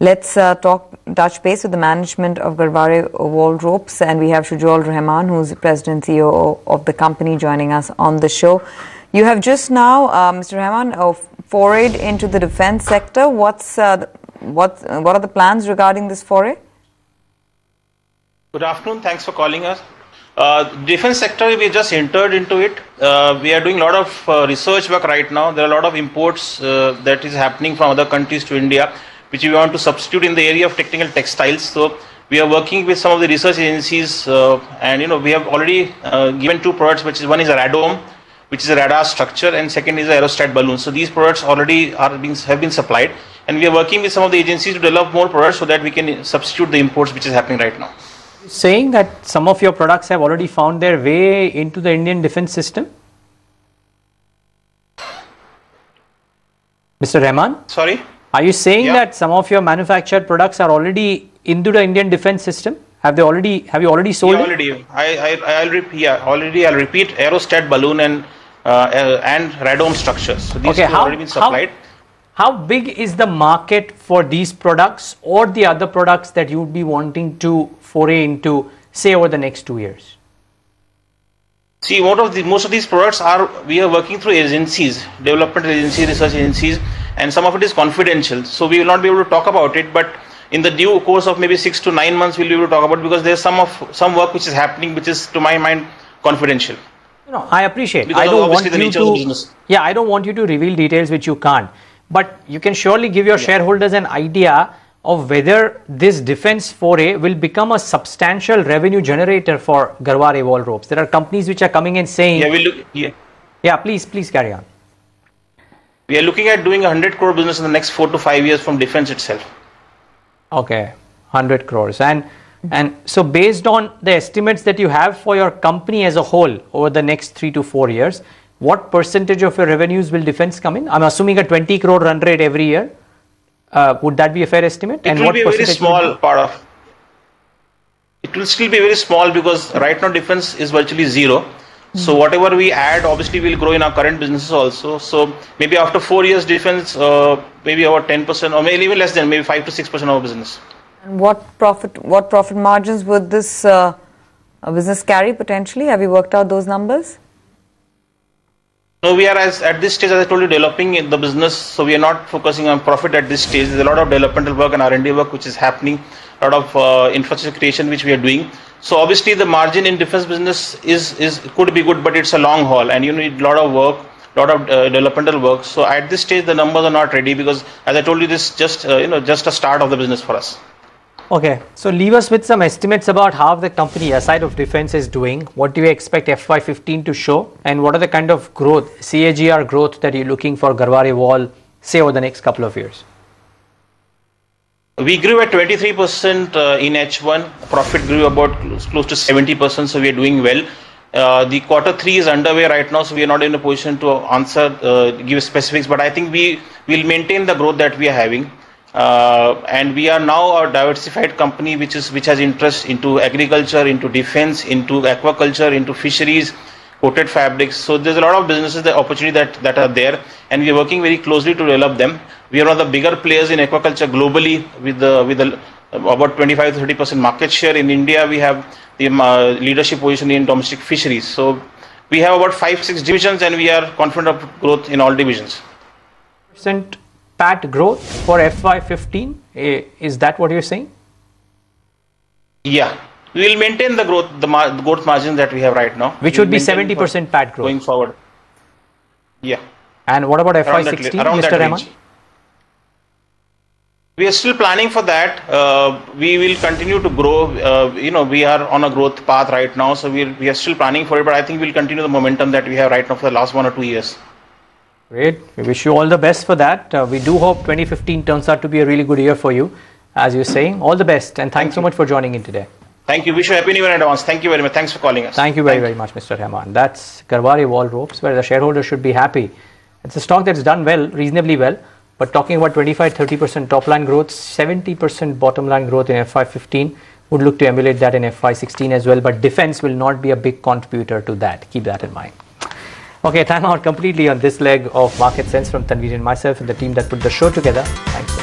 Let's touch base with the management of Garware Wall Ropes, and we have Shujaul Rehman, who's President and COO of the company, joining us on the show. You have just now, Mr. Rehman, forayed into the defense sector. What are the plans regarding this foray? Good afternoon. Thanks for calling us. Defense sector, we just entered into it. We are doing a lot of research work right now. There are a lot of imports that is happening from other countries to India, which we want to substitute in the area of technical textiles. So we are working with some of the research agencies, and we have already given two products, which is one is a radome, which is a radar structure, and second is a aerostat balloon. So these products already have been supplied, and we are working with some of the agencies to develop more products so that we can substitute the imports which is happening right now. Saying that some of your products have already found their way into the Indian defense system? Mr. Rehman? Sorry? Are you saying that some of your manufactured products are already into the Indian defense system? Have you already sold it? Already. I'll repeat aerostat balloon and radome structures. So these have already been supplied. How big is the market for these products or the other products that you would be wanting to foray into, say, over the next 2 years? See, most of these products we are working through agencies, development agencies, research agencies, and some of it is confidential. So we will not be able to talk about it, but in the due course of maybe 6 to 9 months, we'll be able to talk about it, because there's some work which is happening, which is, to my mind, confidential. No, I appreciate. Because I don't want you to reveal details which you can't. But you can surely give your shareholders an idea of whether this defense foray will become a substantial revenue generator for Garware Wall Ropes. There are companies which are coming and saying... please carry on. We are looking at doing 100 crore business in the next 4 to 5 years from defense itself. Okay, 100 crores. And so based on the estimates that you have for your company as a whole over the next 3 to 4 years, what percentage of your revenues will defense come in? I'm assuming a 20 crore run rate every year. Would that be a fair estimate? It will be a very small part of. It will still be very small, because right now defense is virtually zero. So whatever we add, obviously will grow in our current businesses also. So maybe after 4 years, defense maybe about 10%, or maybe even less than, maybe 5 to 6% of our business. And what profit margins would this business carry potentially? Have you worked out those numbers? No, we are at this stage, as I told you, developing the business. So we are not focusing on profit at this stage. There's a lot of developmental work and R&D work which is happening, a lot of infrastructure creation which we are doing. So obviously the margin in defense business could be good, but it's a long haul, and you need a lot of work, lot of developmental work. So at this stage the numbers are not ready, because as I told you, this just a start of the business for us. Okay, so leave us with some estimates about how the company aside of defense is doing. What do you expect FY15 to show, and what are the kind of growth, CAGR growth, that you're looking for Garware Wall, say, over the next couple of years? We grew at 23% in H1. Profit grew about close to 70%, so we are doing well. The Q3 is underway right now, so we are not in a position to give specifics, but I think we will maintain the growth that we are having. And we are now a diversified company which has interest into agriculture, into defense, into aquaculture, into fisheries, coated fabrics. So there's a lot of businesses, the opportunity that are there, and we are working very closely to develop them. We are one of the bigger players in aquaculture globally, with about 25 to 30% market share. In India, we have the leadership position in domestic fisheries. So we have about 5-6 divisions, and we are confident of growth in all divisions. PAT growth for FY15, is that what you're saying? Yeah, we will maintain the growth margin that we have right now, which would be 70% PAT growth going forward. Yeah. And what about FY16, Mr. Rehman? We are still planning for that. We will continue to grow. We are on a growth path right now, so we are still planning for it. But I think we'll continue the momentum that we have right now for the last 1 or 2 years. Great. We wish you all the best for that. We do hope 2015 turns out to be a really good year for you, as you're saying. All the best, and thanks so much for joining in today. Thank you. Wish you happy new year in advance. Thank you very much. Thanks for calling us. Thank you very much, Mr. Rehman. That's Garware Wall Ropes, where the shareholders should be happy. It's a stock that's done well, reasonably well, but talking about 25-30% top line growth, 70% bottom line growth in FY15, would look to emulate that in FY16 as well, but defense will not be a big contributor to that. Keep that in mind. Okay, time out completely on this leg of Market Sense from Tanveer and myself and the team that put the show together. Thanks.